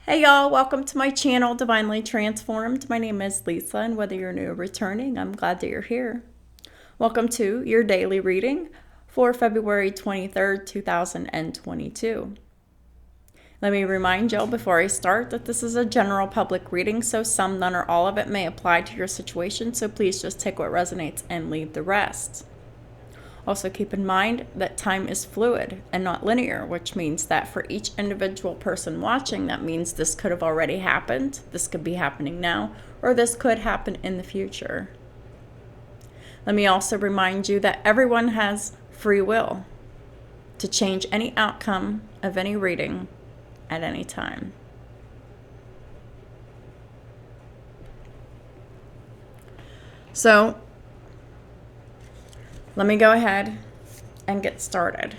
Hey y'all, welcome to my channel, Divinely Transformed. My name is Lisa, and whether you're new or returning, I'm glad that you're here. Welcome to your daily reading for February 23rd, 2022. Let me remind y'all before I start that this is a general public reading, so some, none, or all of it may apply to your situation, so please just take what resonates and leave the rest. Also keep in mind that time is fluid and not linear, which means that for each individual person watching, that means this could have already happened, this could be happening now, or this could happen in the future. Let me also remind you that everyone has free will to change any outcome of any reading at any time. So, let me go ahead and get started.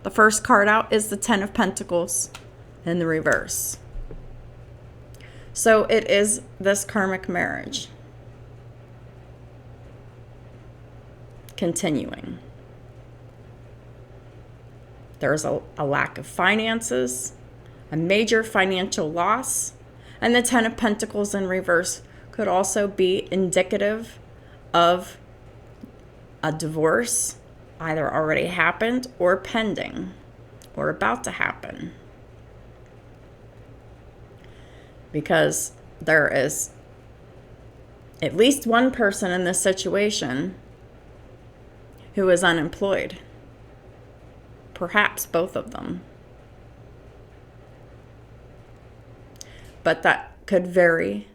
The first card out is the Ten of Pentacles in the reverse. So it is this karmic marriage continuing. There's a lack of finances, a major financial loss, and the Ten of Pentacles in reverse could also be indicative of a divorce, either already happened or pending or about to happen. Because there is at least one person in this situation who is unemployed. Perhaps both of them. But that could vary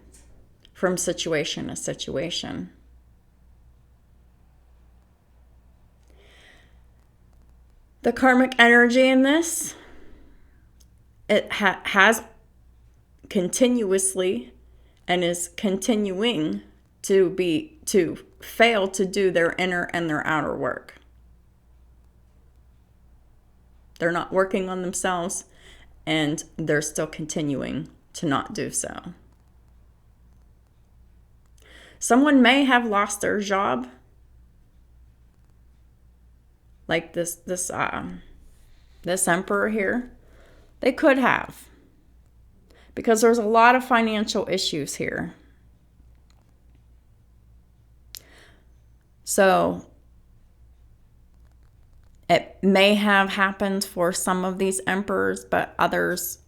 from situation to situation. The karmic energy in this, it has continuously and is continuing to fail to do their inner and their outer work. They're not working on themselves, and they're still continuing to not do so. Someone may have lost their job, like this emperor here. They could have, because there's a lot of financial issues here. So it may have happened for some of these emperors, but others,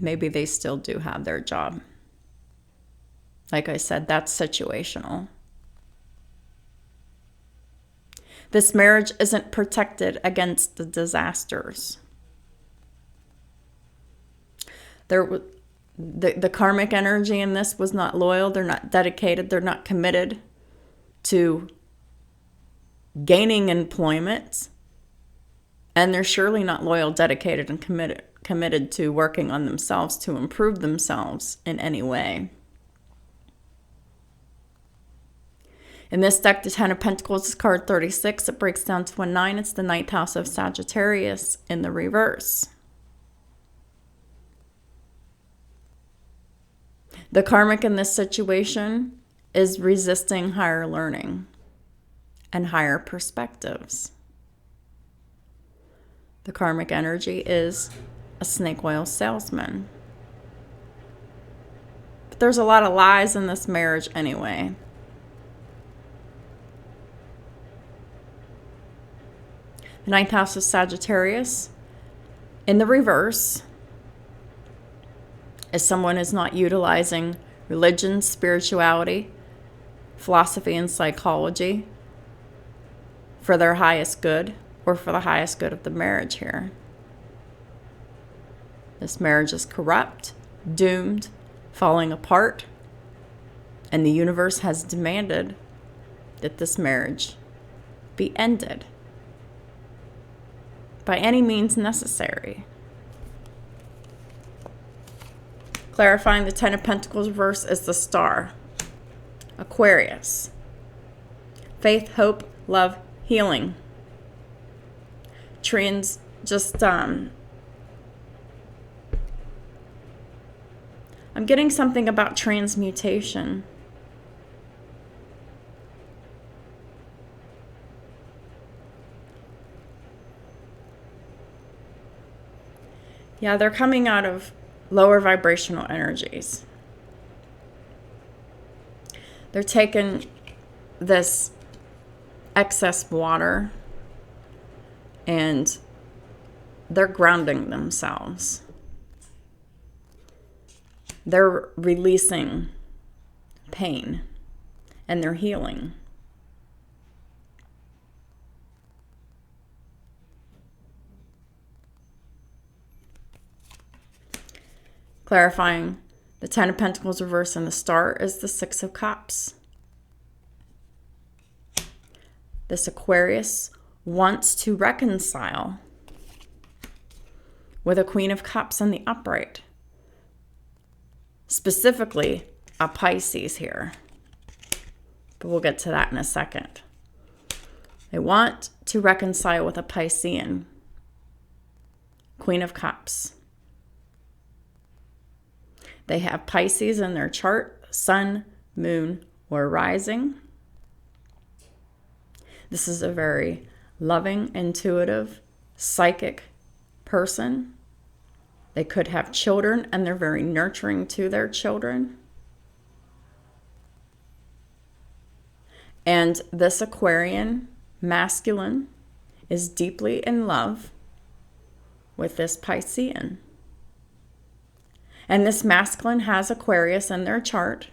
maybe they still do have their job. Like I said, that's situational. This marriage isn't protected against the disasters. The karmic energy in this was not loyal. They're not dedicated. They're not committed to gaining employment. And they're surely not loyal, dedicated, and committed to working on themselves to improve themselves in any way. In this deck, the Ten of Pentacles is card 36. It breaks down to a 9. It's the 9th house of Sagittarius in the reverse. The karmic in this situation is resisting higher learning and higher perspectives. The karmic energy is a snake oil salesman. But there's a lot of lies in this marriage anyway. The 9th house of Sagittarius in the reverse is someone who's not utilizing religion, spirituality, philosophy, and psychology for their highest good or for the highest good of the marriage here. This marriage is corrupt, doomed, falling apart, and the universe has demanded that this marriage be ended by any means necessary. Clarifying the Ten of Pentacles reverse is the Star. Aquarius. Faith, hope, love, healing. I'm getting something about transmutation. Yeah, they're coming out of lower vibrational energies. They're taking this excess water and they're grounding themselves. They're releasing pain and they're healing. Clarifying, the Ten of Pentacles reversed and the star is the Six of Cups. This Aquarius wants to reconcile with a Queen of Cups in the upright. Specifically, a Pisces here. But we'll get to that in a second. They want to reconcile with a Piscean. Queen of Cups. They have Pisces in their chart, sun, moon, or rising. This is a very loving, intuitive, psychic person. They could have children and they're very nurturing to their children. And this Aquarian masculine is deeply in love with this Piscean. And this masculine has Aquarius in their chart,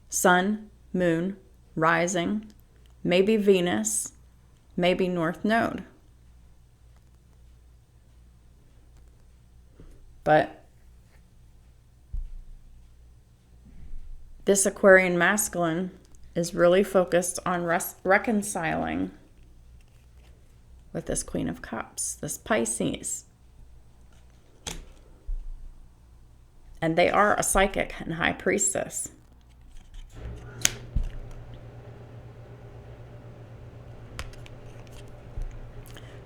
sun, moon, rising, maybe Venus, maybe North Node. But this Aquarian masculine is really focused on reconciling with this Queen of Cups, this Pisces. And they are a psychic and high priestess.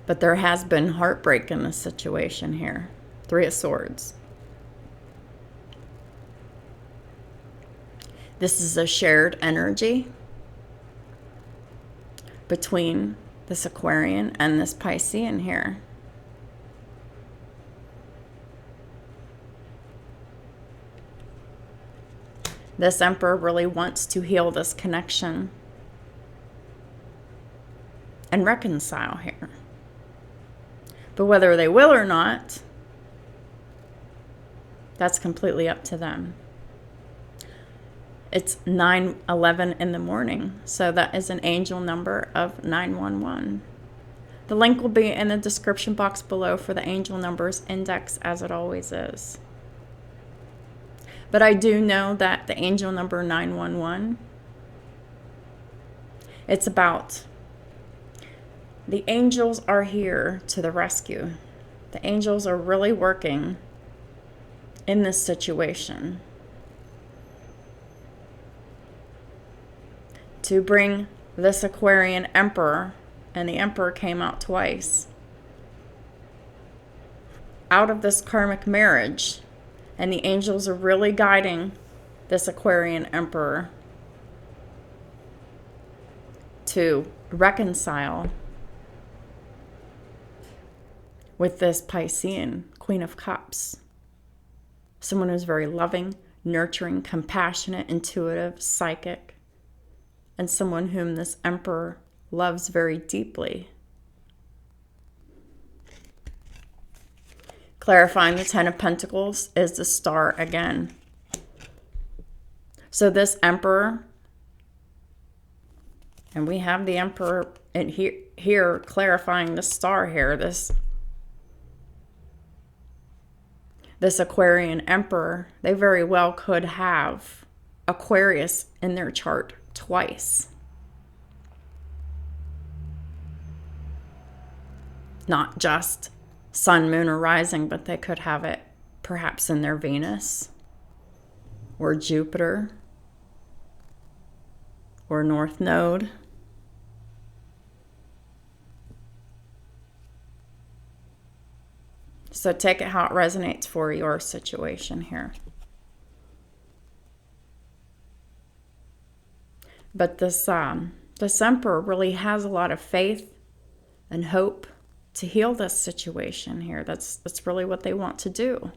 But there has been heartbreak in this situation here. Three of Swords. This is a shared energy between this Aquarian and this Piscean here. This Emperor really wants to heal this connection and reconcile here. But whether they will or not, that's completely up to them. It's 9:11 in the morning, so that is an angel number of 911. The link will be in the description box below for the angel numbers index, as it always is. But I do know that the angel number 911, it's about the angels are here to the rescue. The angels are really working in this situation to bring this Aquarian Emperor, and the Emperor came out twice, out of this karmic marriage. And the angels are really guiding this Aquarian Emperor to reconcile with this Piscean Queen of Cups. Someone who's very loving, nurturing, compassionate, intuitive, psychic, and someone whom this Emperor loves very deeply. Clarifying, the Ten of Pentacles is the star again. So this Emperor, and we have the Emperor in here clarifying the star here, this Aquarian Emperor, they very well could have Aquarius in their chart twice. Not just sun, moon, or rising, but they could have it perhaps in their Venus or Jupiter or North Node. So take it how it resonates for your situation here. But this Emperor really has a lot of faith and hope to heal this situation here. That's really what they want to do.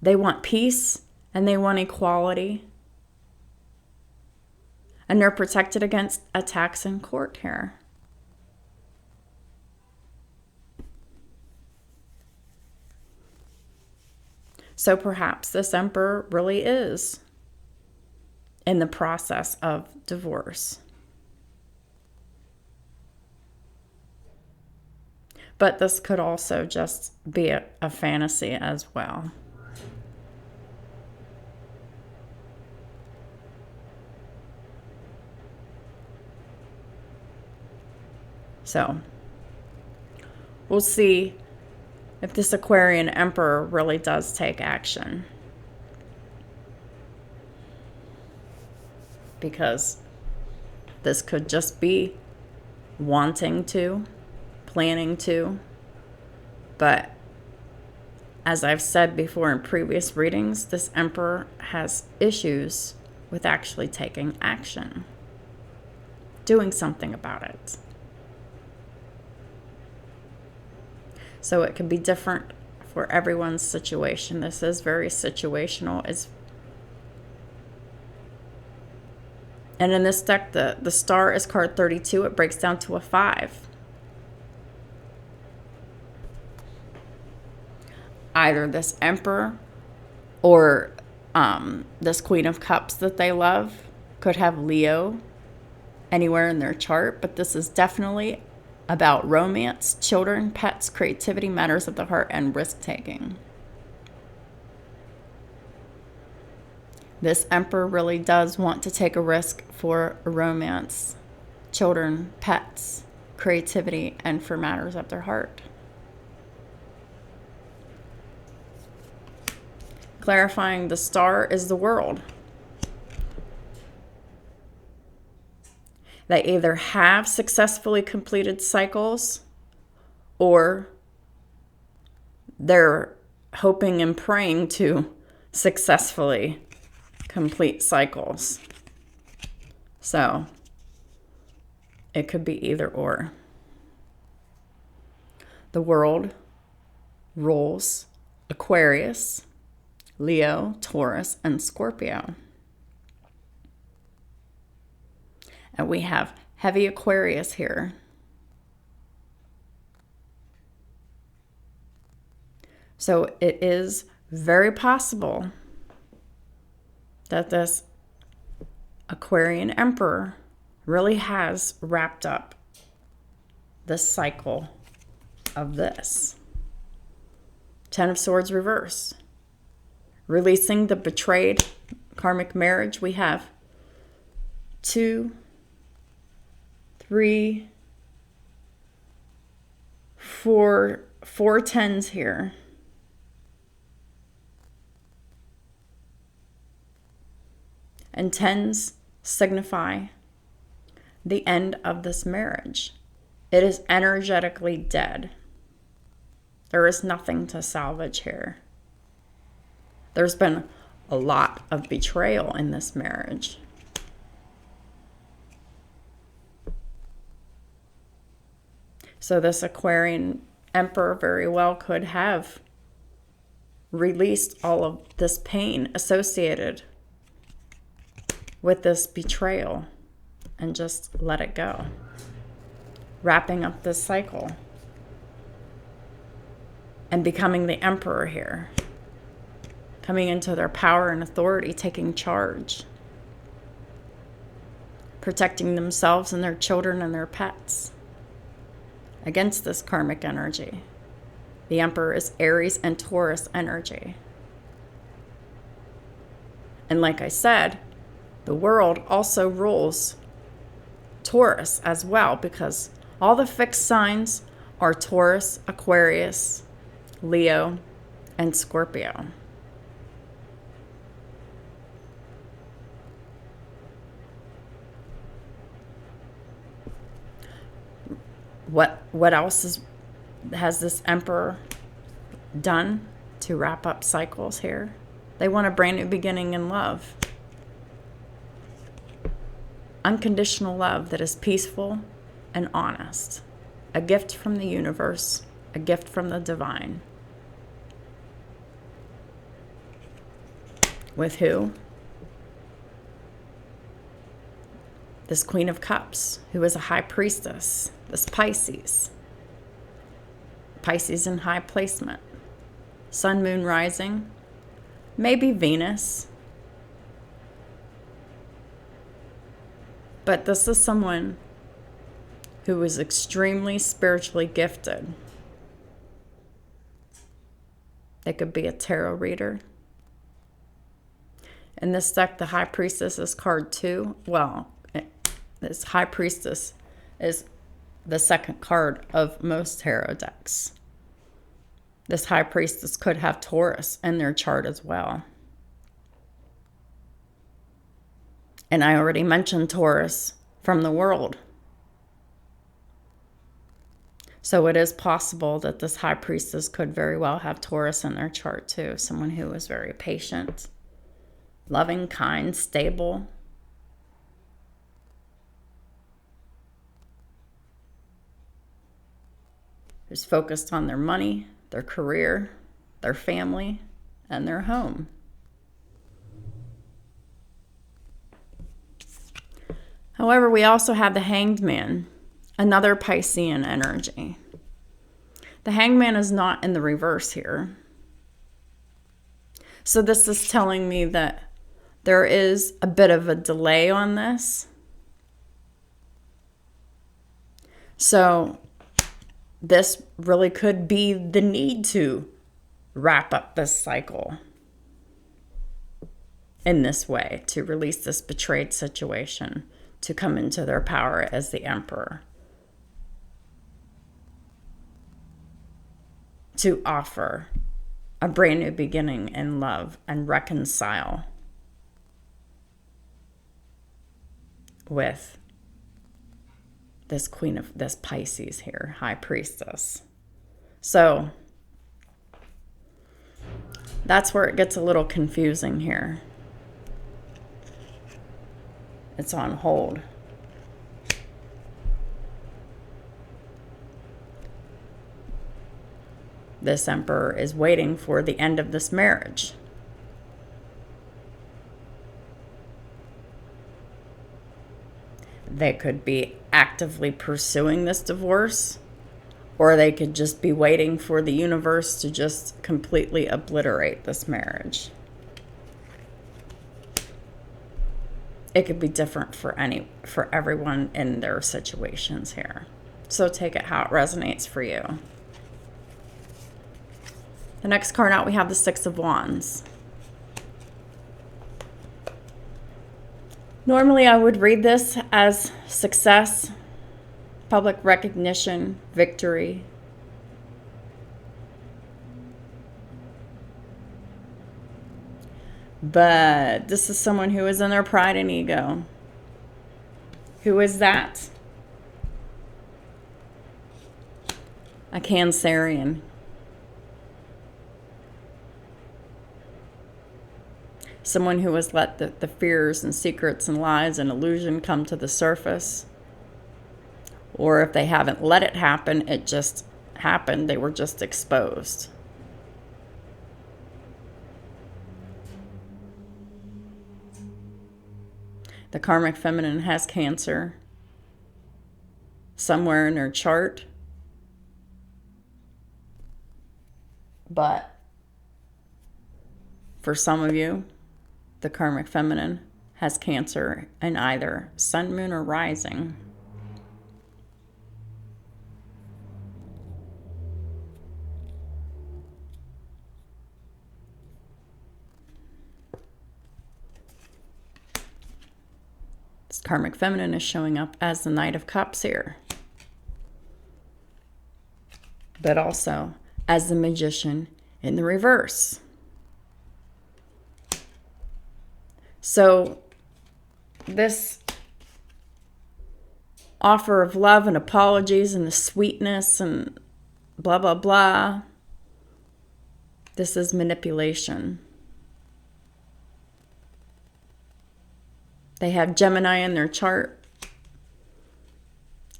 They want peace and they want equality. And they're protected against attacks in court here. So perhaps this Emperor really is in the process of divorce. But this could also just be a fantasy as well. So we'll see if this Aquarian Emperor really does take action. Because this could just be wanting to, planning to. But as I've said before in previous readings, this Emperor has issues with actually taking action, doing something about it. So it can be different for everyone's situation. This is very situational. And in this deck, the star is card 32. It breaks down to a 5. Either this Emperor or this Queen of Cups that they love could have Leo anywhere in their chart. But this is definitely about romance, children, pets, creativity, matters of the heart, and risk-taking. This Emperor really does want to take a risk for romance, children, pets, creativity, and for matters of their heart. Clarifying the star is the World. They either have successfully completed cycles or they're hoping and praying to successfully complete cycles. So it could be either or. The World rules Aquarius, Leo, Taurus, and Scorpio. And we have heavy Aquarius here. So it is very possible that this Aquarian Emperor really has wrapped up the cycle of this. 10 of Swords reverse. Releasing the betrayed karmic marriage. We have 2, 3, 4 tens here. And tens signify the end of this marriage. It is energetically dead. There is nothing to salvage here. There's been a lot of betrayal in this marriage. So this Aquarian Emperor very well could have released all of this pain associated with this betrayal and just let it go. Wrapping up this cycle and becoming the Emperor here. Coming into their power and authority, taking charge. Protecting themselves and their children and their pets against this karmic energy. The Emperor is Aries and Taurus energy. And like I said, the World also rules Taurus as well, because all the fixed signs are Taurus, Aquarius, Leo, and Scorpio. What else has this Emperor done to wrap up cycles here? They want a brand new beginning in love. Unconditional love that is peaceful and honest. A gift from the universe, a gift from the divine. With who? This Queen of Cups, who is a high priestess, this Pisces. Pisces in high placement. Sun, moon, rising. Maybe Venus. But this is someone who is extremely spiritually gifted. They could be a tarot reader. In this deck, the High Priestess is card 2. Well, this High Priestess is the second card of most tarot decks. This High Priestess could have Taurus in their chart as well. And I already mentioned Taurus from the world. So it is possible that this High Priestess could very well have Taurus in their chart too. Someone who is very patient, loving, kind, stable. Who's focused on their money, their career, their family, and their home. However, we also have the Hanged Man, another Piscean energy. The Hanged Man is not in the reverse here. So this is telling me that there is a bit of a delay on this. So this really could be the need to wrap up this cycle in this way, to release this betrayed situation, to come into their power as the Emperor, to offer a brand new beginning in love and reconcile with this Queen of this Pisces here, High Priestess. So that's where it gets a little confusing here. It's on hold. This Emperor is waiting for the end of this marriage. They could be actively pursuing this divorce, or they could just be waiting for the universe to just completely obliterate this marriage. It could be different for everyone in their situations here. So take it how it resonates for you. The next card out, we have the Six of Wands. Normally, I would read this as success, public recognition, victory. But this is someone who is in their pride and ego. Who is that? A Cancerian. Someone who has let the fears and secrets and lies and illusion come to the surface. Or if they haven't let it happen, it just happened. They were just exposed. The Karmic Feminine has Cancer somewhere in their chart. But for some of you, the Karmic Feminine has Cancer in either Sun, Moon, or Rising. This Karmic Feminine is showing up as the Knight of Cups here, but also as the Magician in the reverse. So this offer of love and apologies and the sweetness and blah, blah, blah, this is manipulation. They have Gemini in their chart,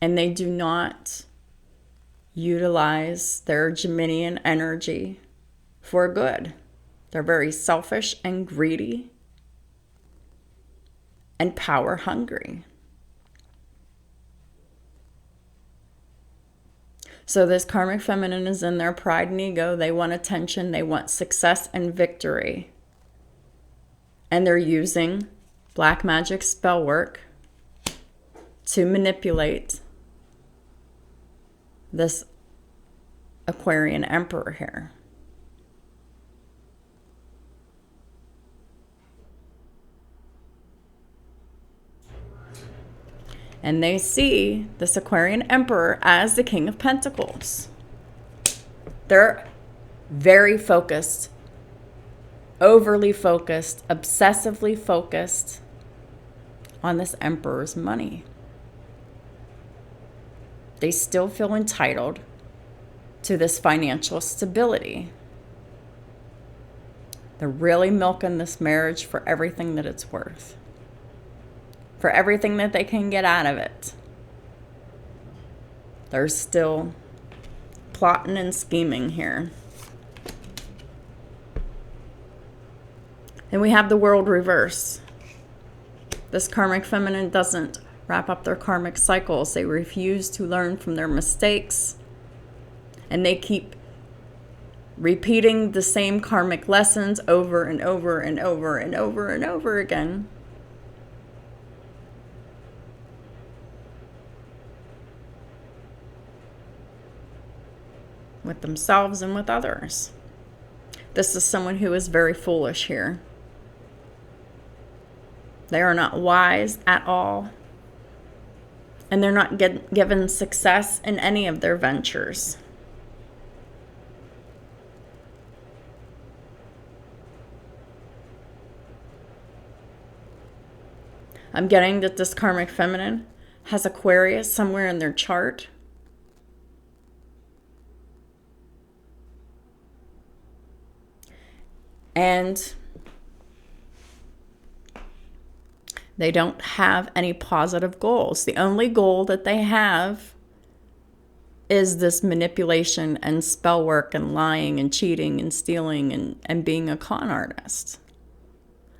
and they do not utilize their Geminian energy for good. They're very selfish and greedy and power hungry. So this karmic feminine is in their pride and ego. They want attention. They want success and victory. And they're using black magic spell work to manipulate this Aquarian emperor here. And they see this Aquarian emperor as the King of Pentacles. They're very focused, overly focused, obsessively focused on this emperor's money. They still feel entitled to this financial stability. They're really milking this marriage for everything that it's worth, for everything that they can get out of it. They're still plotting and scheming here. And we have the world reverse. This karmic feminine doesn't wrap up their karmic cycles. They refuse to learn from their mistakes. And they keep repeating the same karmic lessons over and over and over and over and over again. With themselves and with others. This is someone who is very foolish here. They are not wise at all. And they're not given success in any of their ventures. I'm getting that this karmic feminine has Aquarius somewhere in their chart. And they don't have any positive goals. The only goal that they have is this manipulation and spell work and lying and cheating and stealing and being a con artist.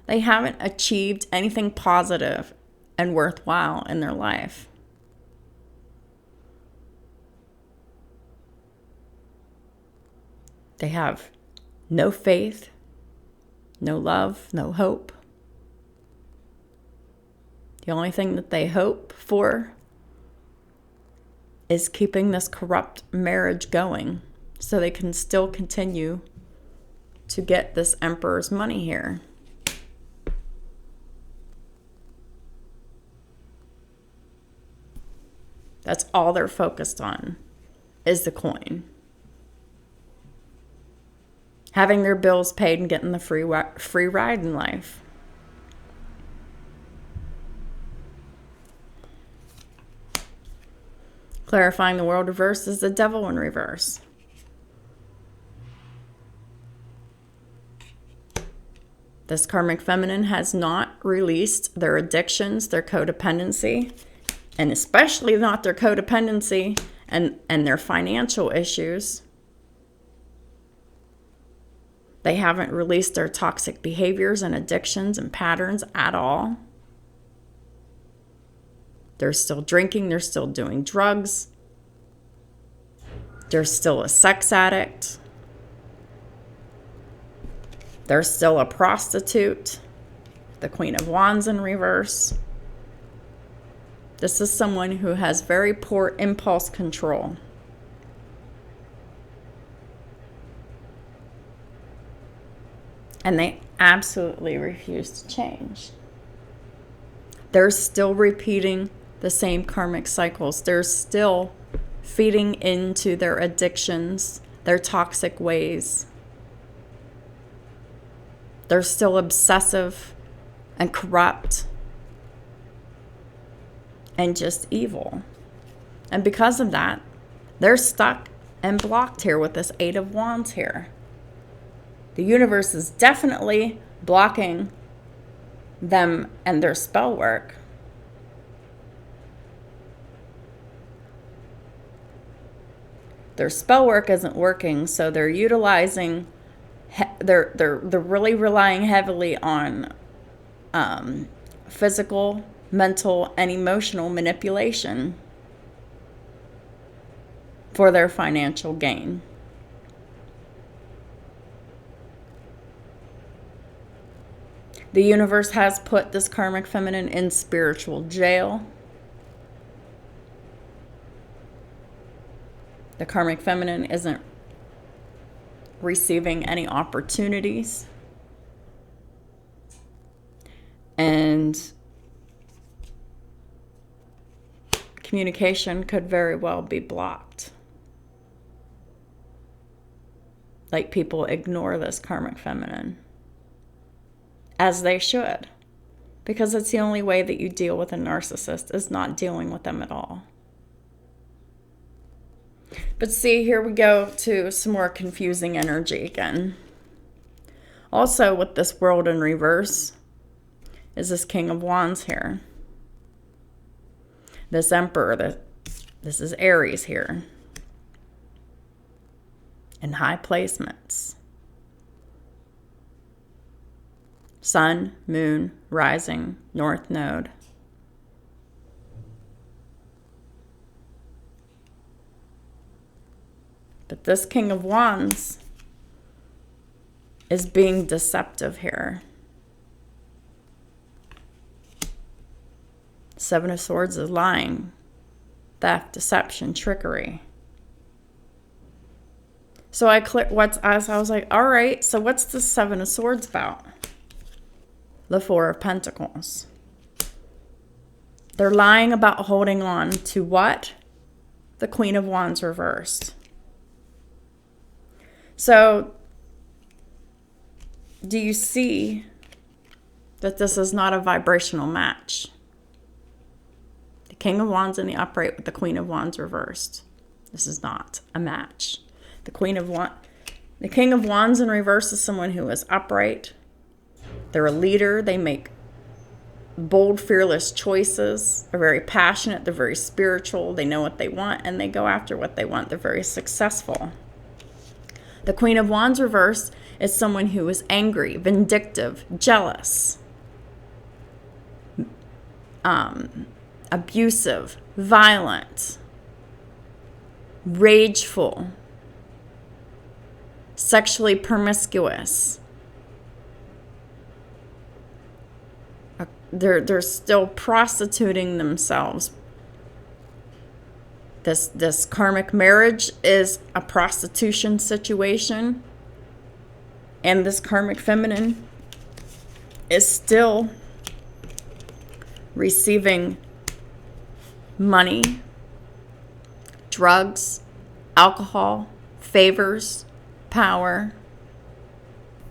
They haven't achieved anything positive and worthwhile in their life. They have no faith, no love, no hope. The only thing that they hope for is keeping this corrupt marriage going so they can still continue to get this emperor's money here. That's all they're focused on, is the coin. Having their bills paid and getting the free ride in life. Clarifying the world reverse is the devil in reverse. This karmic feminine has not released their addictions, their codependency, and especially not their codependency and their financial issues. They haven't released their toxic behaviors and addictions and patterns at all. They're still drinking. They're still doing drugs. They're still a sex addict. They're still a prostitute. The Queen of Wands in reverse. This is someone who has very poor impulse control. And they absolutely refuse to change. They're still repeating the same karmic cycles. They're still feeding into their addictions, their toxic ways. They're still obsessive and corrupt and just evil. And because of that, they're stuck and blocked here with this Eight of Wands here. The universe is definitely blocking them and their spell work. Their spell work isn't working, so they're utilizing they're really relying heavily on physical, mental, and emotional manipulation for their financial gain. The universe has put this karmic feminine in spiritual jail. The karmic feminine isn't receiving any opportunities. And communication could very well be blocked. Like, people ignore this karmic feminine. As they should. Because it's the only way that you deal with a narcissist, is not dealing with them at all. But see, here we go to some more confusing energy again. Also, with this world in reverse, is this King of Wands here. This Emperor, this is Aries here. In high placements. Sun, Moon, Rising, North Node. But this King of Wands is being deceptive here. Seven of Swords is lying, theft, deception, trickery. So I was like, all right, so what's the Seven of Swords about? The Four of Pentacles. They're lying about holding on to what? The Queen of Wands reversed. So, do you see that this is not a vibrational match? The King of Wands in the upright with the Queen of Wands reversed. This is not a match. The King of Wands in reverse is someone who is upright. They're a leader. They make bold, fearless choices. They're very passionate. They're very spiritual. They know what they want, and they go after what they want. They're very successful. The Queen of Wands reverse is someone who is angry, vindictive, jealous, abusive, violent, rageful, sexually promiscuous. They're still prostituting themselves. This karmic marriage is a prostitution situation. And this karmic feminine is still receiving money, drugs, alcohol, favors, power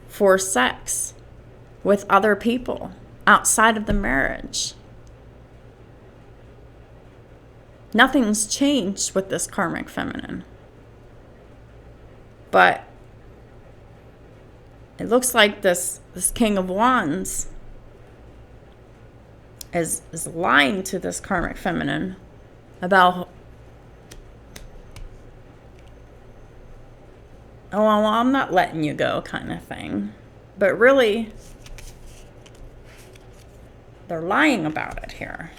for sex with other people outside of the marriage. Nothing's changed with this karmic feminine. But it looks like this King of Wands is lying to this karmic feminine about, oh, well, I'm not letting you go kind of thing. But really, they're lying about it here.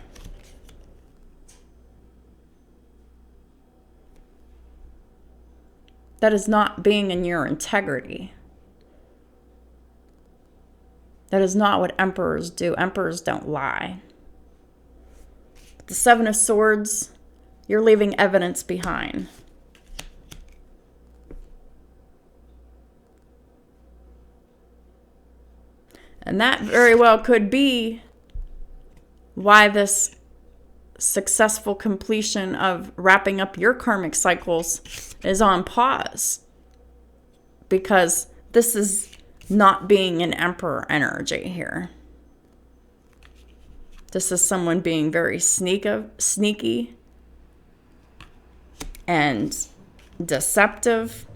That is not being in your integrity. That is not what emperors do. Emperors don't lie. The Seven of Swords, you're leaving evidence behind. And that very well could be why this successful completion of wrapping up your karmic cycles is on pause. Because this is not being an emperor energy here. This is someone being very sneaky and deceptive.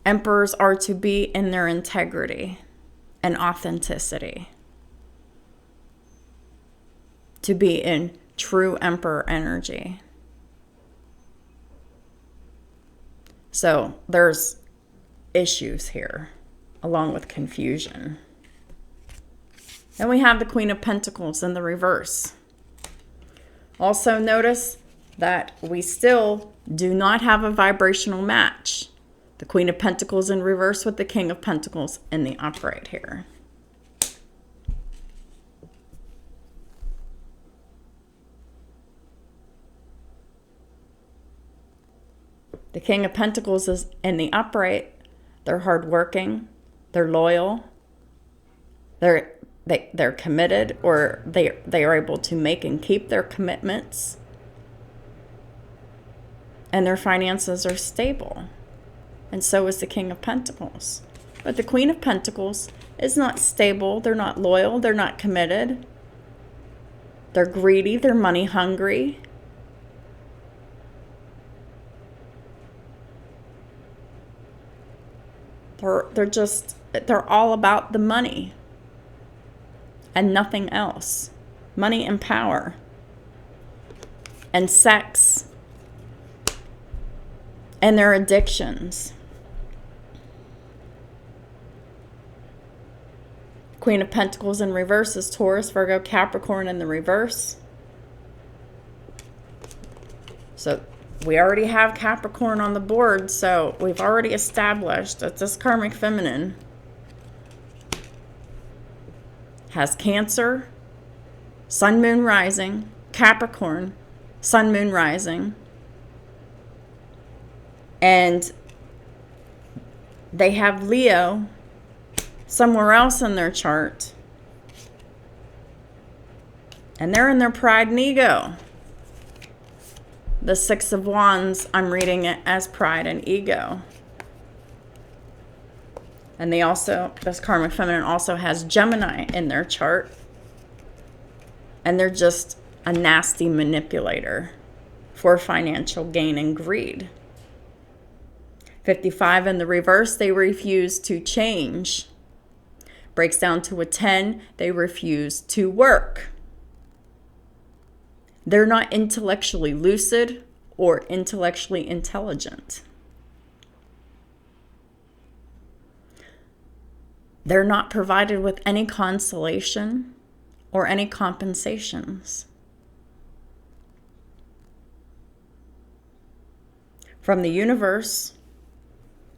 Emperors are to be in their integrity and authenticity. To be in true emperor energy. So there's issues here, along with confusion. Then we have the Queen of Pentacles in the reverse. Also notice that we still do not have a vibrational match. The Queen of Pentacles in reverse with the King of Pentacles in the upright here. The King of Pentacles is in the upright. They're hardworking. They're loyal. They're committed, or they are able to make and keep their commitments. And their finances are stable. And so is the King of Pentacles. But the Queen of Pentacles is not stable. They're not loyal. They're not committed. They're greedy. They're money hungry. They're all about the money and nothing else. Money and power and sex and their addictions. Queen of Pentacles in reverse is Taurus, Virgo, Capricorn in the reverse. So we already have Capricorn on the board, so we've already established that this karmic feminine has Cancer, Sun, Moon, Rising, Capricorn, Sun, Moon, Rising, and they have Leo somewhere else in their chart, and they're in their pride and ego. The Six of Wands, I'm reading it as pride and ego. And this karmic feminine also has Gemini in their chart. And they're just a nasty manipulator for financial gain and greed. 55 in the reverse, they refuse to change. Breaks down to a 10, they refuse to work. They're not intellectually lucid or intellectually intelligent. They're not provided with any consolation or any compensations from the universe,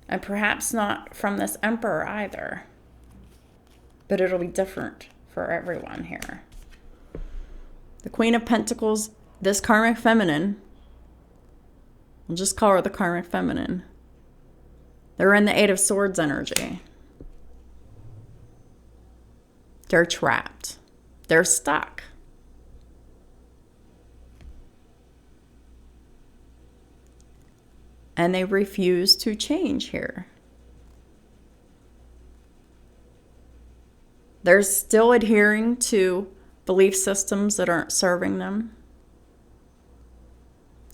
and perhaps not from this emperor either. But it'll be different for everyone here. The Queen of Pentacles, this karmic feminine, we'll just call her the karmic feminine. They're in the Eight of Swords energy. They're trapped. They're stuck. And they refuse to change here. They're still adhering to belief systems that aren't serving them.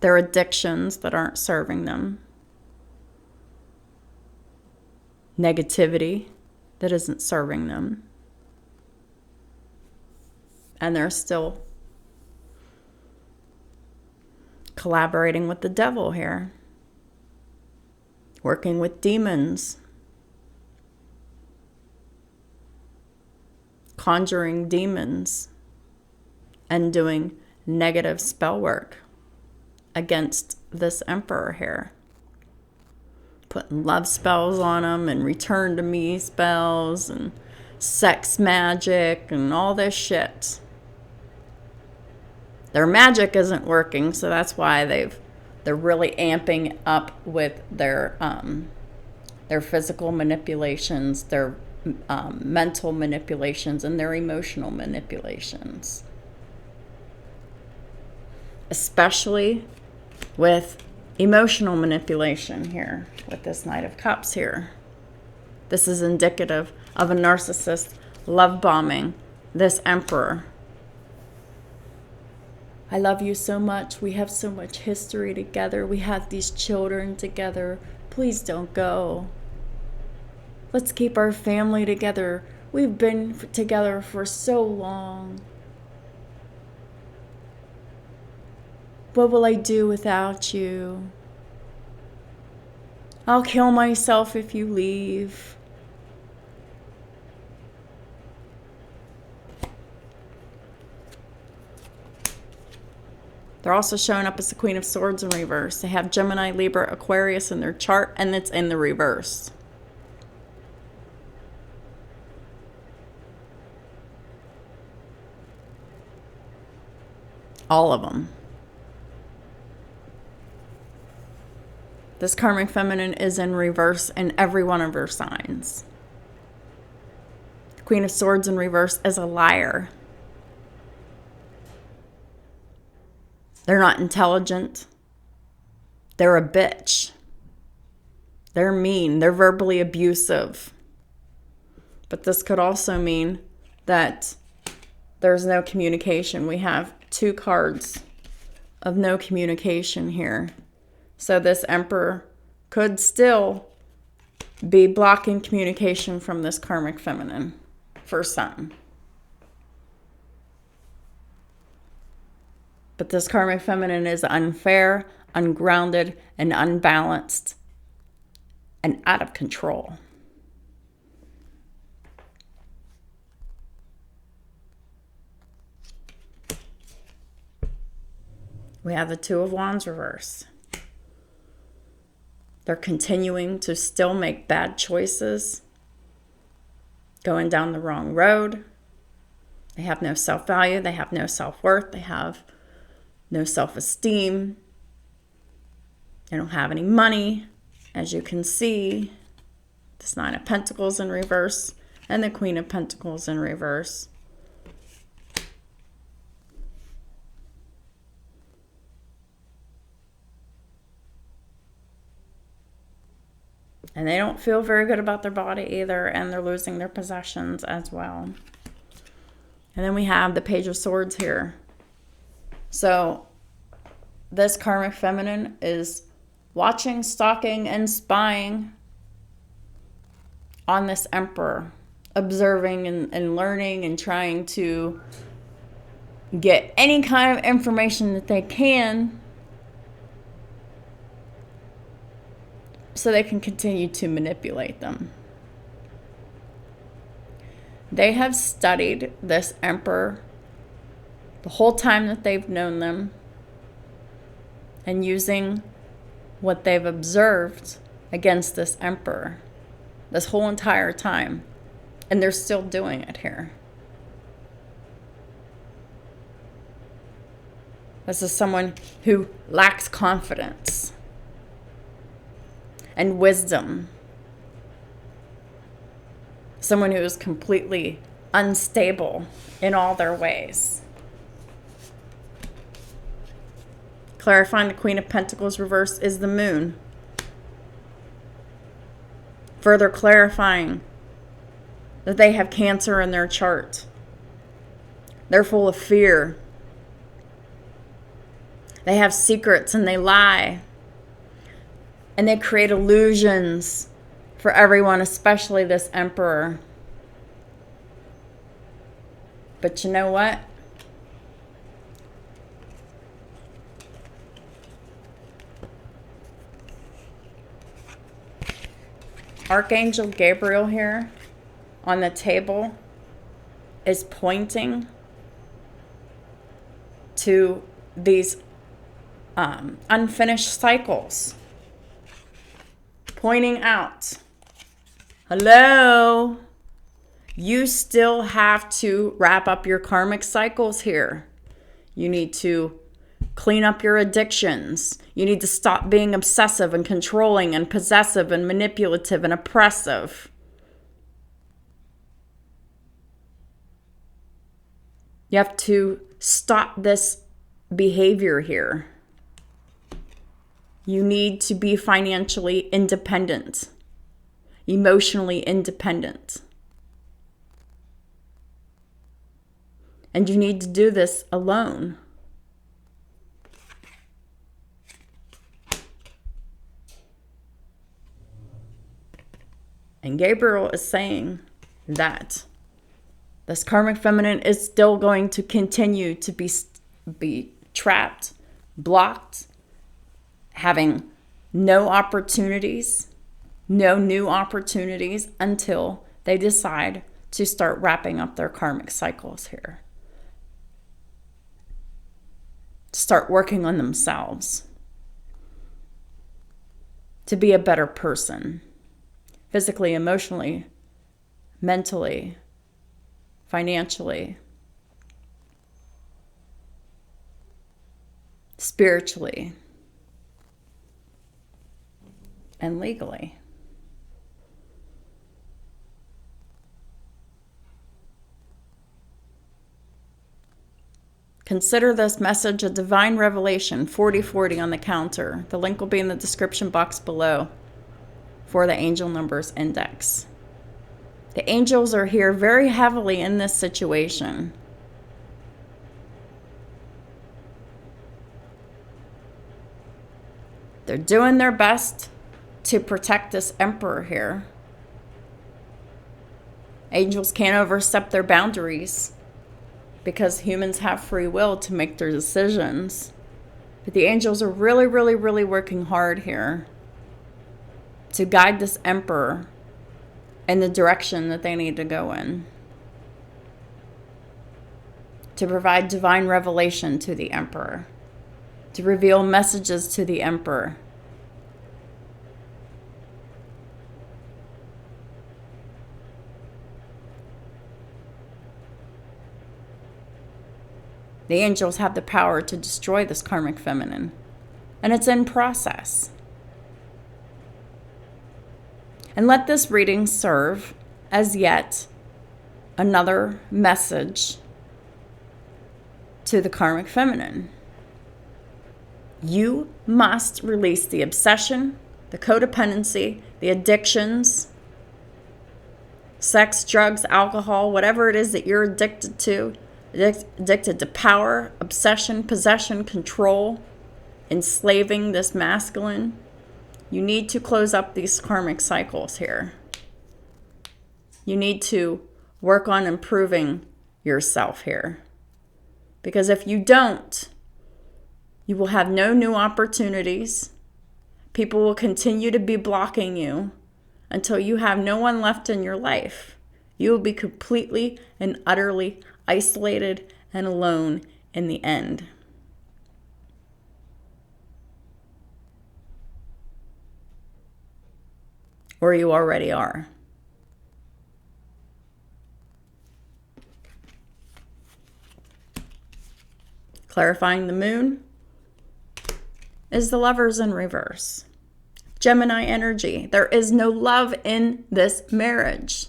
Their addictions that aren't serving them. Negativity that isn't serving them. And they're still collaborating with the devil here. Working with demons. Conjuring demons. And doing negative spell work against this emperor here. Putting love spells on him and return to me spells and sex magic and all this shit. Their magic isn't working, so that's why they're really amping up with their physical manipulations, their mental manipulations, and their emotional manipulations. Especially with emotional manipulation here, with this Knight of Cups here. This is indicative of a narcissist love bombing this emperor. I love you so much. We have so much history together. We have these children together. Please don't go. Let's keep our family together. We've been together for so long. What will I do without you? I'll kill myself if you leave. They're also showing up as the Queen of Swords in reverse. They have Gemini, Libra, Aquarius in their chart, and it's in the reverse. All of them. This karmic feminine is in reverse in every one of her signs. The Queen of Swords in reverse is a liar. They're not intelligent. They're a bitch. They're mean. They're verbally abusive. But this could also mean that there's no communication. We have 2 cards of no communication here. So this Emperor could still be blocking communication from this karmic feminine for some. But this karmic feminine is unfair, ungrounded, and unbalanced, and out of control. We have the 2 of Wands reverse. They're continuing to still make bad choices, going down the wrong road. They have no self-value. They have no self-worth. They have no self-esteem. They don't have any money. As you can see, this 9 of Pentacles in reverse and the Queen of Pentacles in reverse. And they don't feel very good about their body either, and they're losing their possessions as well. And then we have the Page of Swords here. So this karmic feminine is watching, stalking, and spying on this Emperor, observing and learning and trying to get any kind of information that they can so they can continue to manipulate them. They have studied this Emperor the whole time that they've known them, and using what they've observed against this Emperor this whole entire time. And they're still doing it here. This is someone who lacks confidence and wisdom. Someone who is completely unstable in all their ways. Clarifying the Queen of Pentacles reverse is the Moon. Further clarifying that they have Cancer in their chart. They're full of fear. They have secrets and they lie. And they create illusions for everyone, especially this Emperor. But you know what? Archangel Gabriel here on the table is pointing to these unfinished cycles. Pointing out, hello, you still have to wrap up your karmic cycles here. You need to clean up your addictions. You need to stop being obsessive and controlling and possessive and manipulative and oppressive. You have to stop this behavior here. You need to be financially independent, emotionally independent. And you need to do this alone. And Gabriel is saying that this karmic feminine is still going to continue to be trapped, blocked, having no opportunities, no new opportunities until they decide to start wrapping up their karmic cycles here. Start working on themselves to be a better person, physically, emotionally, mentally, financially, spiritually, and legally. Consider this message a divine revelation, 4040 on the counter. The link will be in the description box below for the angel numbers index. The angels are here very heavily in this situation. They're doing their best to protect this emperor here. Angels can't overstep their boundaries because humans have free will to make their decisions. But the angels are really, really, really working hard here to guide this emperor in the direction that they need to go in. To provide divine revelation to the emperor. To reveal messages to the emperor. The angels have the power to destroy this karmic feminine, and it's in process. And let this reading serve as yet another message to the karmic feminine. You must release the obsession, the codependency, the addictions, sex, drugs, alcohol, whatever it is that you're addicted to power, obsession, possession, control, enslaving this masculine. You need to close up these karmic cycles here. You need to work on improving yourself here. Because if you don't, you will have no new opportunities. People will continue to be blocking you until you have no one left in your life. You will be completely and utterly isolated and alone in the end. Or you already are. Clarifying the moon is the Lovers in reverse. Gemini energy. There is no love in this marriage.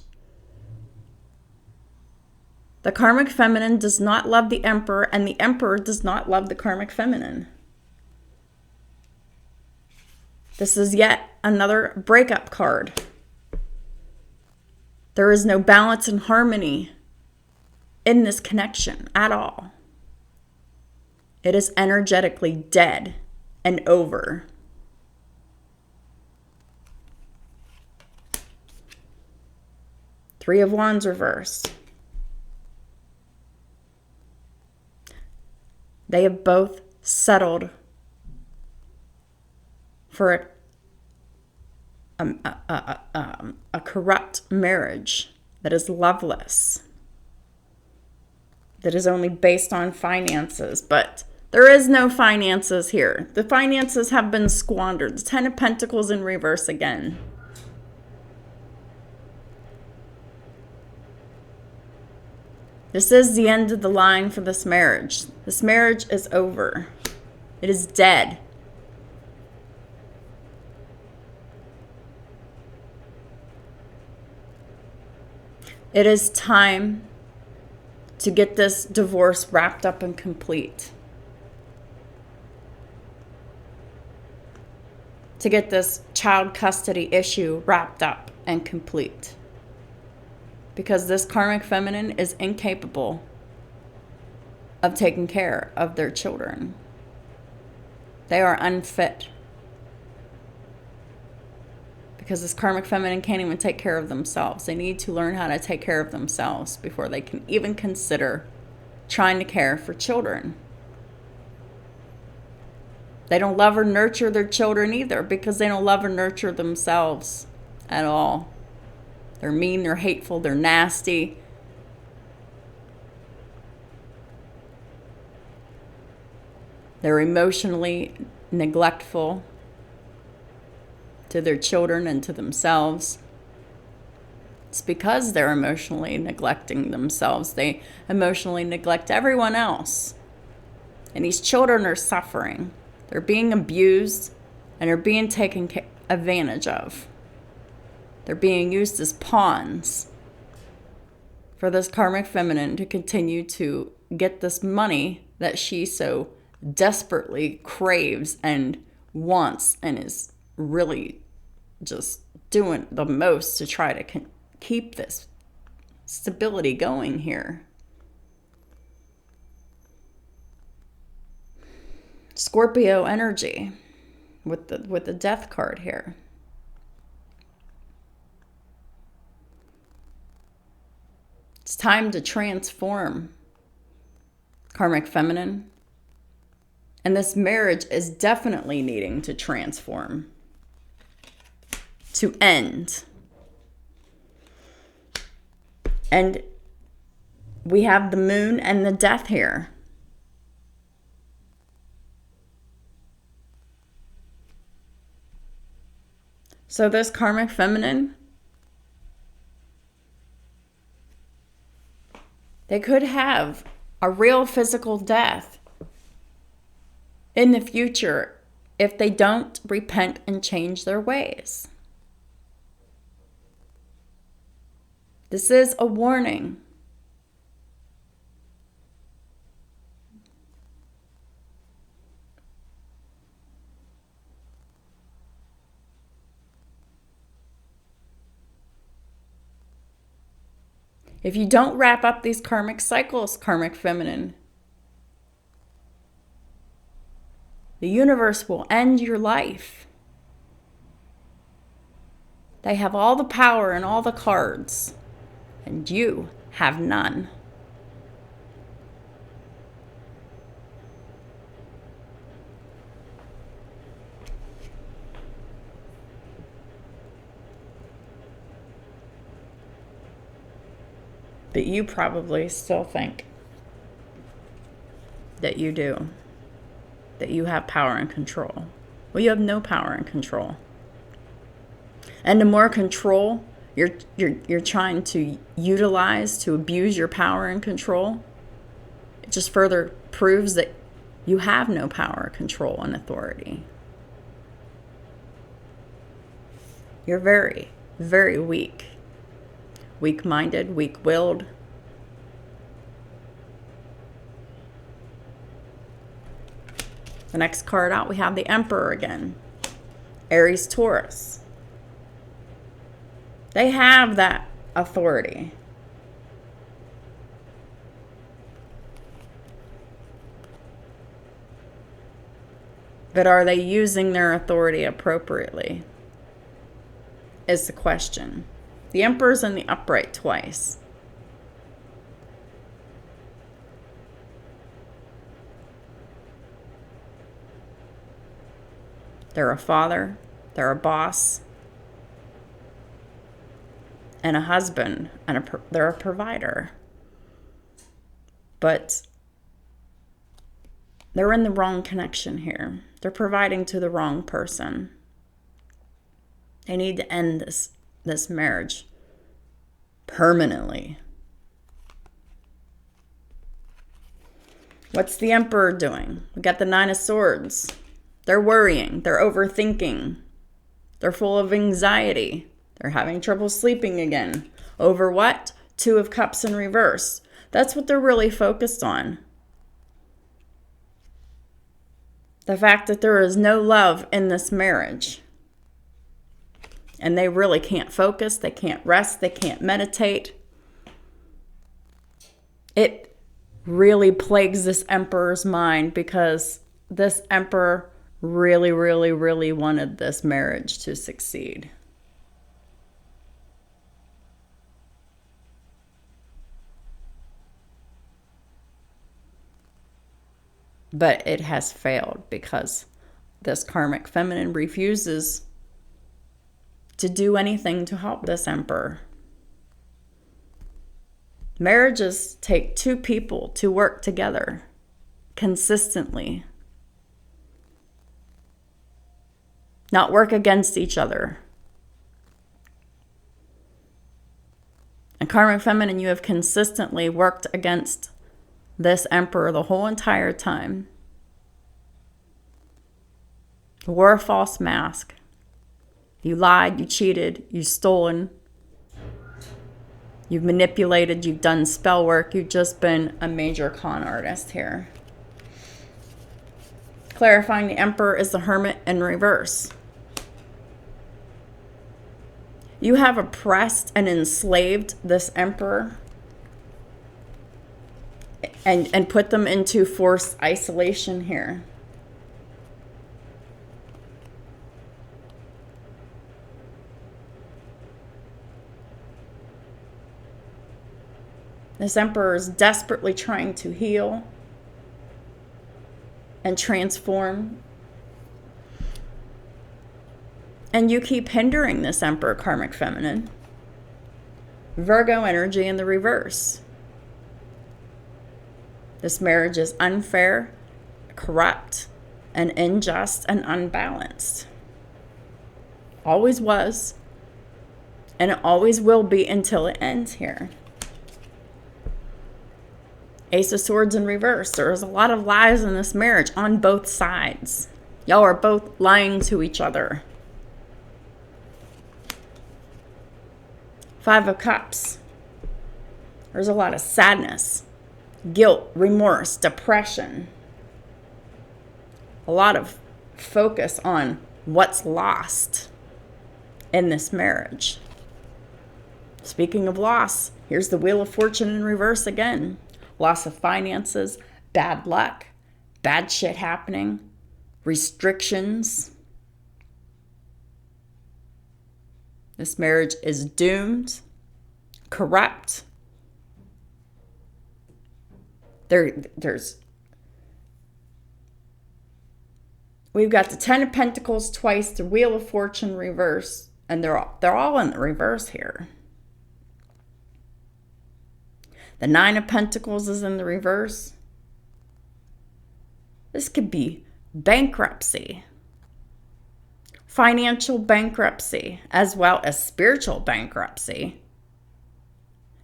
The karmic feminine does not love the emperor, and the emperor does not love the karmic feminine. This is yet another breakup card. There is no balance and harmony in this connection at all. It is energetically dead and over. Three of Wands reversed. They have both settled for a corrupt marriage that is loveless, that is only based on finances. But there is no finances here. The finances have been squandered. The Ten of Pentacles in reverse again. This is the end of the line for this marriage. This marriage is over. It is dead. It is time to get this divorce wrapped up and complete. To get this child custody issue wrapped up and complete. Because this karmic feminine is incapable of taking care of their children. They are unfit. Because this karmic feminine can't even take care of themselves. They need to learn how to take care of themselves before they can even consider trying to care for children. They don't love or nurture their children either because they don't love or nurture themselves. at all. They're mean, they're hateful, they're nasty. They're emotionally neglectful to their children and to themselves. It's because they're emotionally neglecting themselves. They emotionally neglect everyone else. And these children are suffering. They're being abused and are being taken advantage of. They're being used as pawns for this karmic feminine to continue to get this money that she so desperately craves and wants, and is really just doing the most to try to keep this stability going here. Scorpio energy with the death card here. It's time to transform, karmic feminine. And this marriage is definitely needing to transform, to end. And we have the moon and the death here. So this karmic feminine, they could have a real physical death in the future if they don't repent and change their ways. This is a warning. If you don't wrap up these karmic cycles, karmic feminine, the universe will end your life. They have all the power and all the cards, and you have none. But you probably still think that you do, that you have power and control. Well, you have no power and control. And the more control you're trying to utilize to abuse your power and control, it just further proves that you have no power, control, and authority. You're very, very weak. Weak-minded, weak-willed. The next card out, we have the Emperor again. Aries, Taurus. They have that authority. But are they using their authority appropriately? Is the question. The Emperor's in the upright twice. They're a father, they're a boss, and a husband, and they're a provider. But they're in the wrong connection here. They're providing to the wrong person. They need to end this marriage permanently. What's the Emperor doing? We got the Nine of Swords. They're worrying. They're overthinking. They're full of anxiety. They're having trouble sleeping again. Over what? Two of Cups in reverse. That's what they're really focused on. The fact that there is no love in this marriage. And they really can't focus. They can't rest. They can't meditate. It really plagues this Emperor's mind because this Emperor really, really, really wanted this marriage to succeed. But it has failed because this karmic feminine refuses to do anything to help this Emperor. Marriages take two people to work together consistently, not work against each other. And Karmic Feminine, you have consistently worked against this Emperor the whole entire time. You wore a false mask. You lied, you cheated, you've stolen, you've manipulated, you've done spell work, you've just been a major con artist here. Clarifying, the Emperor is the Hermit in reverse. You have oppressed and enslaved this Emperor and put them into forced isolation here. This Emperor is desperately trying to heal and transform. And you keep hindering this Emperor, Karmic Feminine. Virgo energy in the reverse. This marriage is unfair, corrupt, and unjust and unbalanced. Always was, and it always will be until it ends here. Ace of Swords in reverse. There's a lot of lies in this marriage on both sides. Y'all are both lying to each other. Five of Cups. There's a lot of sadness, guilt, remorse, depression. A lot of focus on what's lost in this marriage. Speaking of loss, here's the Wheel of Fortune in reverse again. Loss of finances, bad luck, bad shit happening, restrictions. This marriage is doomed, corrupt. We've got the Ten of Pentacles twice, the Wheel of Fortune reverse, and they're all in the reverse here. The Nine of Pentacles is in the reverse. This could be bankruptcy, financial bankruptcy, as well as spiritual bankruptcy,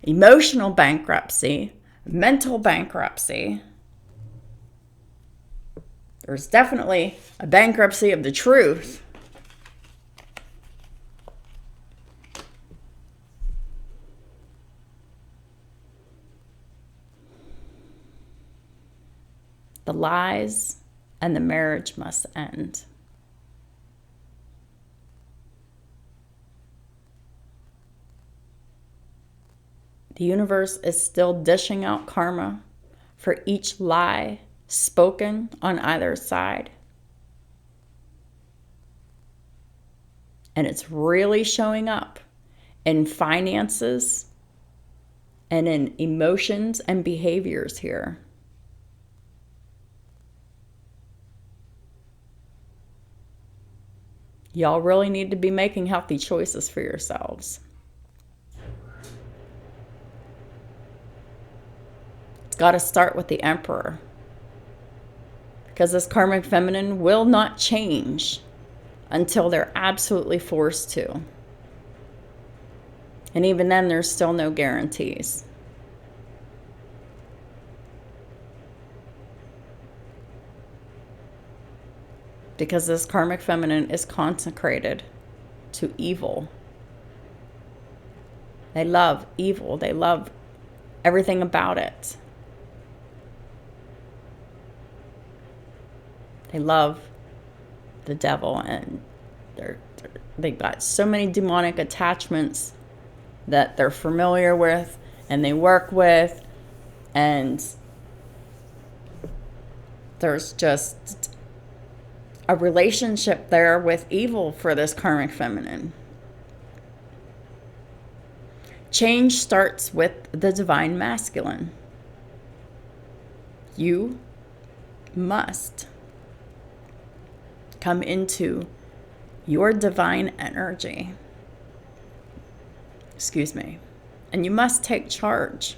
emotional bankruptcy, mental bankruptcy. There's definitely a bankruptcy of the truth. The lies and the marriage must end. The universe is still dishing out karma for each lie spoken on either side. And it's really showing up in finances and in emotions and behaviors here. Y'all really need to be making healthy choices for yourselves. It's got to start with the Emperor. Because this Karmic Feminine will not change until they're absolutely forced to. And even then, there's still no guarantees. Because this Karmic Feminine is consecrated to evil. They love evil. They love everything about it. They love the devil, and they've got so many demonic attachments that they're familiar with and they work with, and there's just a relationship there with evil for this Karmic Feminine. Change starts with the Divine Masculine. You must come into your divine energy. Excuse me. And you must take charge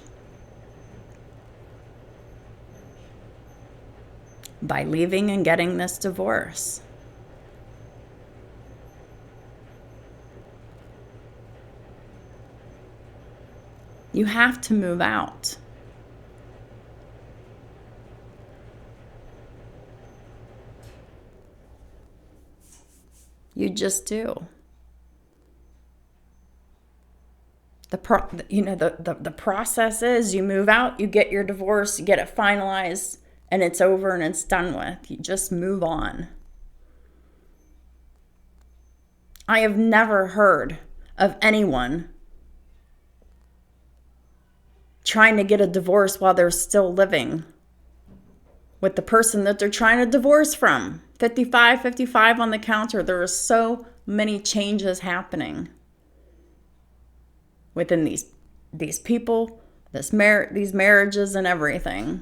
by leaving and getting this divorce. You have to move out. You just do. The process is you move out, you get your divorce, you get it finalized, and it's over and it's done with. You just move on. I have never heard of anyone trying to get a divorce while they're still living with the person that they're trying to divorce from. 55 on the counter. There are so many changes happening within these people, these marriages and everything.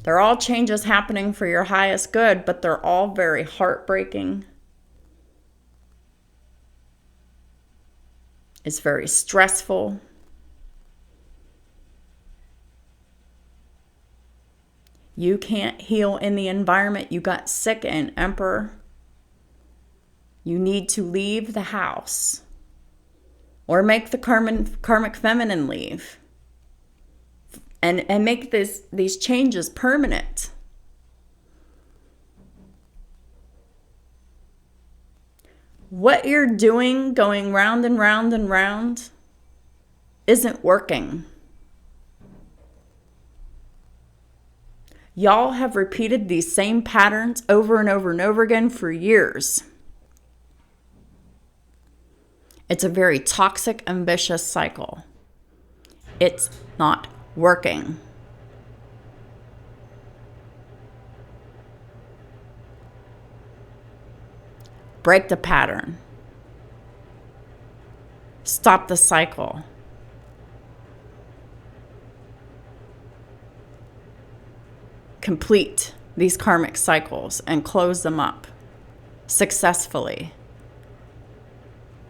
They're all changes happening for your highest good, but they're all very heartbreaking. It's very stressful. You can't heal in the environment you got sick in, Emperor. You need to leave the house. Or make the karmic feminine leave. And make these changes permanent. What you're doing, going round and round and round, isn't working. Y'all have repeated these same patterns over and over and over again for years. It's a very toxic, ambitious cycle. It's not working. Break the pattern. Stop the cycle. Complete these karmic cycles and close them up successfully.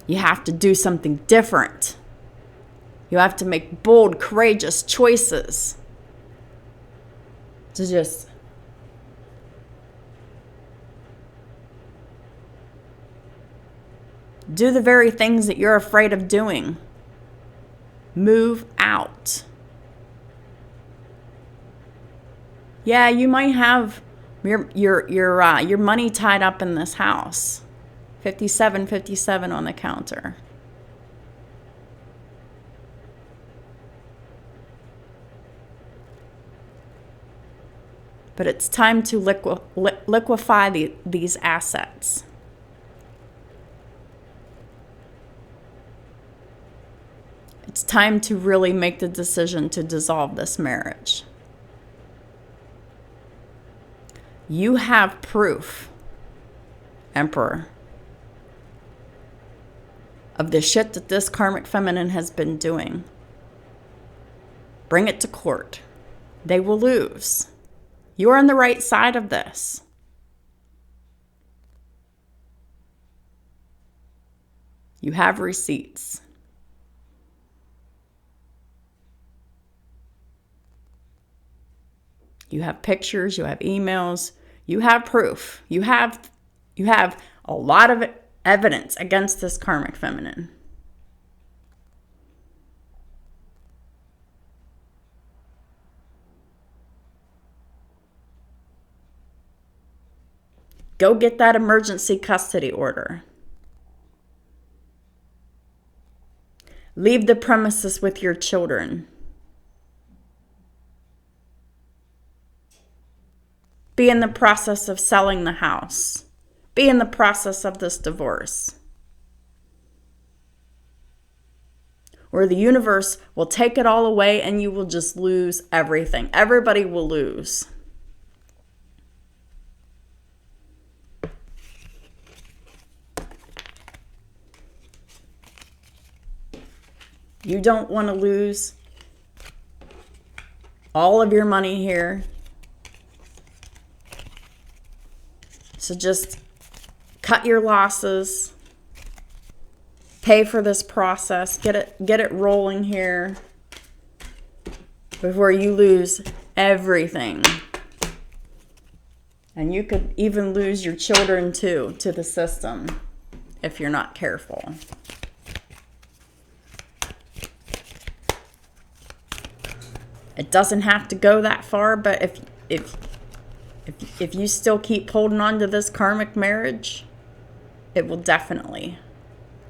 You have to do something different. You have to make bold, courageous choices to just do the very things that you're afraid of doing. Move out. Yeah, you might have your money tied up in this house. 57 on the counter. But it's time to liquefy these assets. It's time to really make the decision to dissolve this marriage. You have proof, Emperor, of the shit that this karmic feminine has been doing. Bring it to court. They will lose. You're on the right side of this. You have receipts. You have pictures, you have emails, you have proof. You have a lot of evidence against this karmic feminine. Go get that emergency custody order. Leave the premises with your children. Be in the process of selling the house. Be in the process of this divorce. Or the universe will take it all away and you will just lose everything. Everybody will lose. You don't want to lose all of your money here. So just cut your losses. Pay for this process. Get it rolling here before you lose everything. And you could even lose your children too to the system if you're not careful. It doesn't have to go that far, but if you still keep holding on to this karmic marriage, it will definitely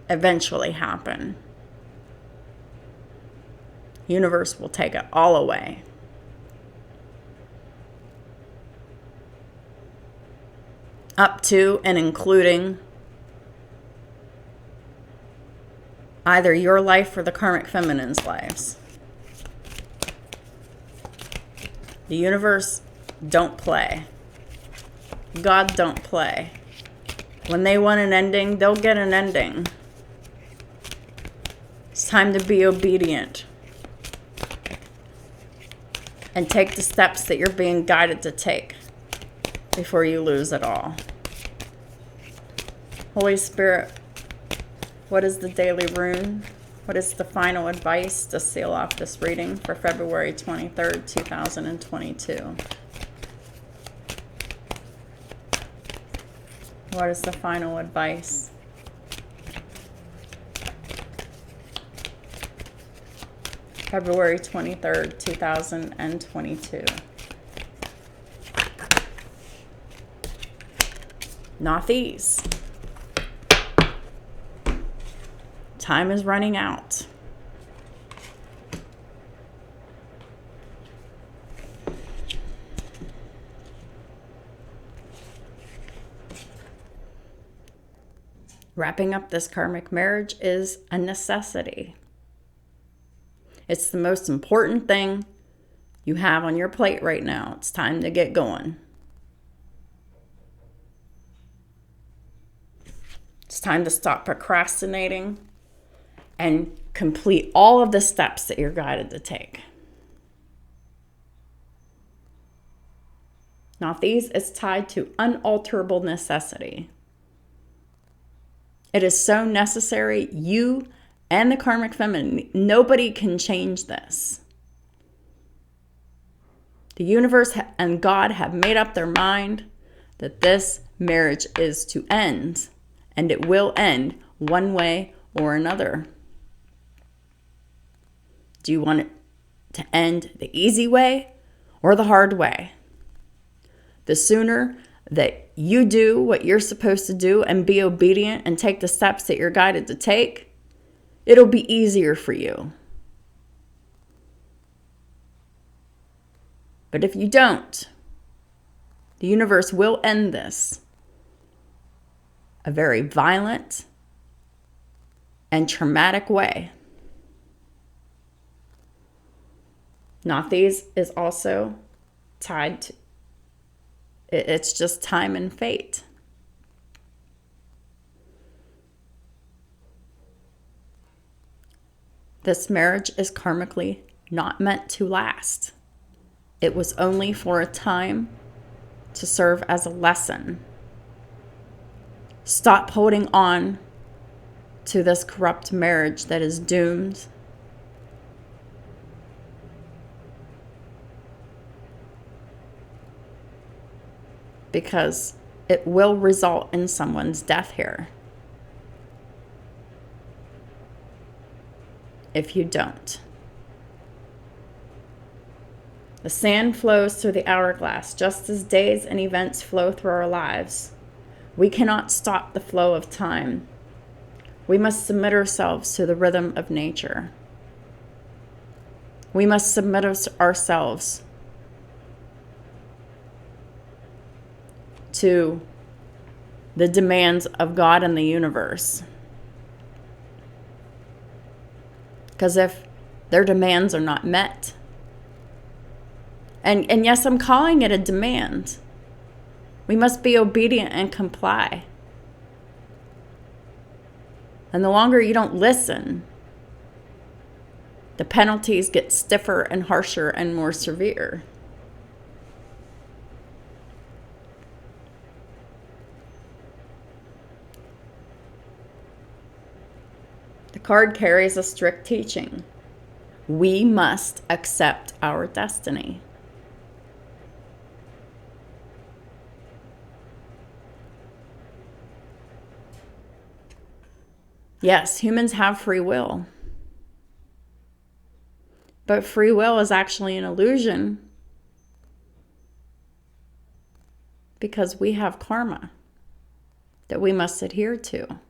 eventually happen. Universe will take it all away. Up to and including either your life or the karmic feminine's lives. The universe don't play. God don't play. When they want an ending, they'll get an ending. It's time to be obedient and take the steps that you're being guided to take before you lose it all. Holy Spirit, what is the daily rune? What is the final advice to seal off this reading for February 23rd, 2022? What is the final advice? February 23rd, 2022. Not these. Time is running out. Wrapping up this karmic marriage is a necessity. It's the most important thing you have on your plate right now. It's time to get going. It's time to stop procrastinating and complete all of the steps that you're guided to take. Now, these is tied to unalterable necessity. It is so necessary. You and the karmic feminine, nobody can change this. The universe and God have made up their mind that this marriage is to end, and it will end one way or another. Do you want it to end the easy way or the hard way? The sooner that you do what you're supposed to do and be obedient and take the steps that you're guided to take, it'll be easier for you. But if you don't, the universe will end this a very violent and traumatic way. Nauthiz is also tied to, it's just time and fate. This marriage is karmically not meant to last. It was only for a time to serve as a lesson. Stop holding on to this corrupt marriage that is doomed. Because it will result in someone's death here if you don't. The sand flows through the hourglass, just as days and events flow through our lives. We cannot stop the flow of time. We must submit ourselves to the rhythm of nature. We must submit ourselves to the demands of God and the universe. Because if their demands are not met, and yes, I'm calling it a demand, we must be obedient and comply. And the longer you don't listen, the penalties get stiffer and harsher and more severe. The card carries a strict teaching. We must accept our destiny. Yes, humans have free will. But free will is actually an illusion because we have karma that we must adhere to.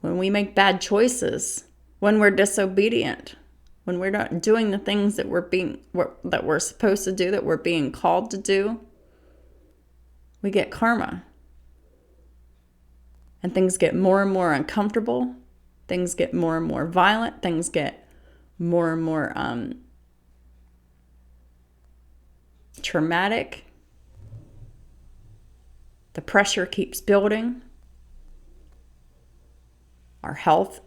When we make bad choices, when we're disobedient, when we're not doing the things that we're supposed to do, that we're being called to do, we get karma. And things get more and more uncomfortable. Things get more and more violent. Things get more and more traumatic. The pressure keeps building. Our health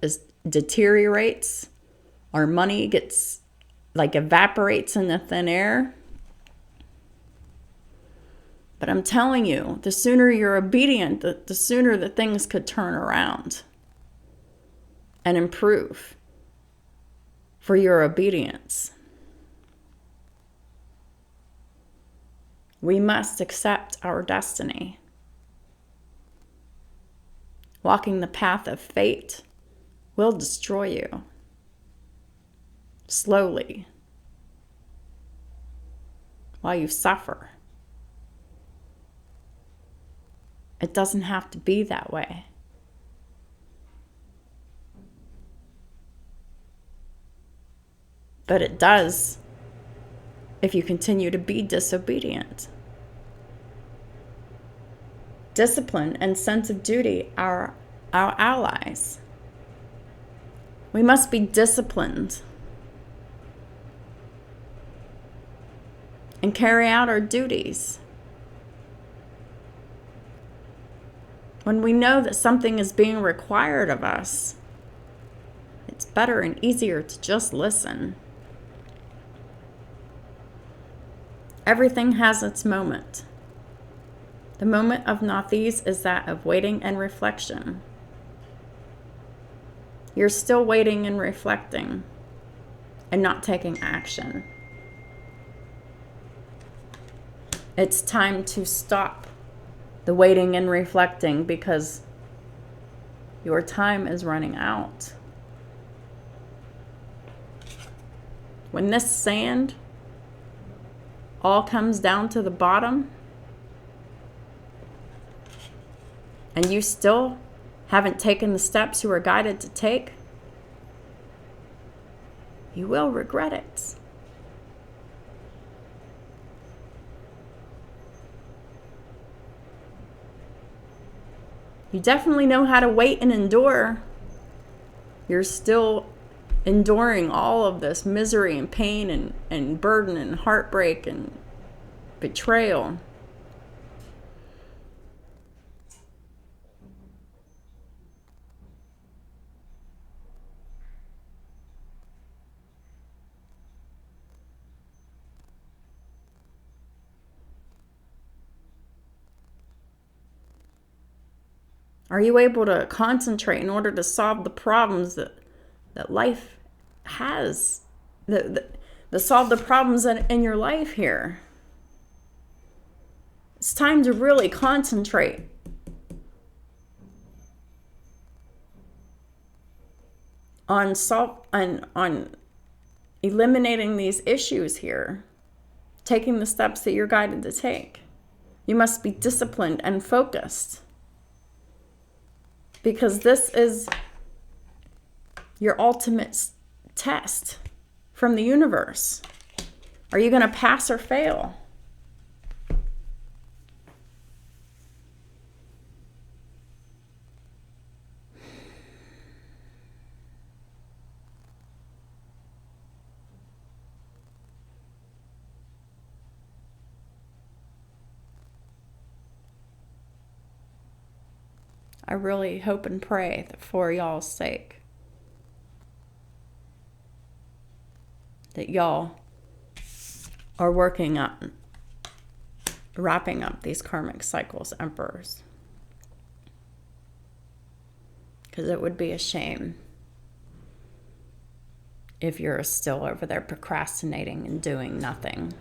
deteriorates. Our money gets evaporates in the thin air. But I'm telling you, the sooner you're obedient, the sooner the things could turn around and improve for your obedience. We must accept our destiny. Walking the path of fate will destroy you. Slowly. While you suffer. It doesn't have to be that way. But it does if you continue to be disobedient. Discipline and sense of duty are our allies. We must be disciplined and carry out our duties. When we know that something is being required of us, it's better and easier to just listen. Everything has its moment. The moment of Nathis is that of waiting and reflection. You're still waiting and reflecting and not taking action. It's time to stop the waiting and reflecting because your time is running out. When this sand all comes down to the bottom and you still haven't taken the steps you were guided to take, you will regret it. You definitely know how to wait and endure. You're still enduring all of this misery and pain and burden and heartbreak and betrayal. Are you able to concentrate in order to solve the problems that life has? To solve the problems in your life here. It's time to really concentrate on eliminating these issues here, taking the steps that you're guided to take. You must be disciplined and focused. Because this is your ultimate test from the universe. Are you going to pass or fail? I really hope and pray that for y'all's sake, that y'all are wrapping up these karmic cycles, emperors. Because it would be a shame if you're still over there procrastinating and doing nothing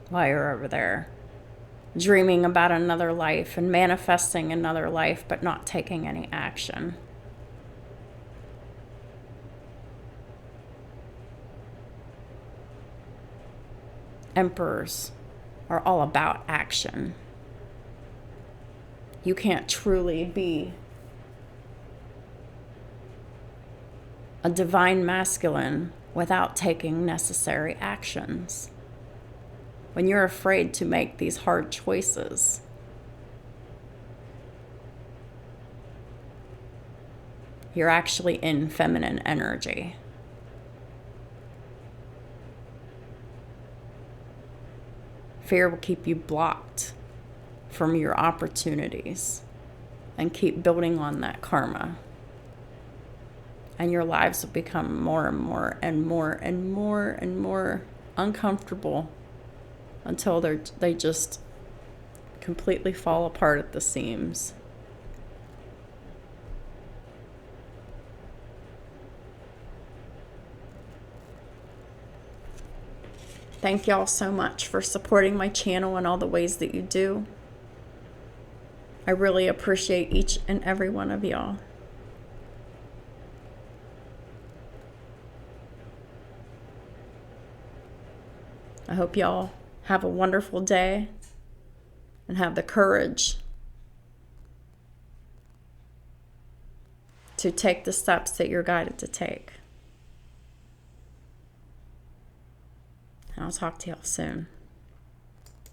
while you're over there dreaming about another life and manifesting another life, but not taking any action. Emperors are all about action. You can't truly be a divine masculine without taking necessary actions. When you're afraid to make these hard choices, you're actually in feminine energy. Fear will keep you blocked from your opportunities and keep building on that karma. And your lives will become more and more and more and more and more uncomfortable until they just completely fall apart at the seams. Thank y'all so much for supporting my channel in all the ways that you do. I really appreciate each and every one of y'all. I hope y'all have a wonderful day and have the courage to take the steps that you're guided to take. And I'll talk to y'all soon.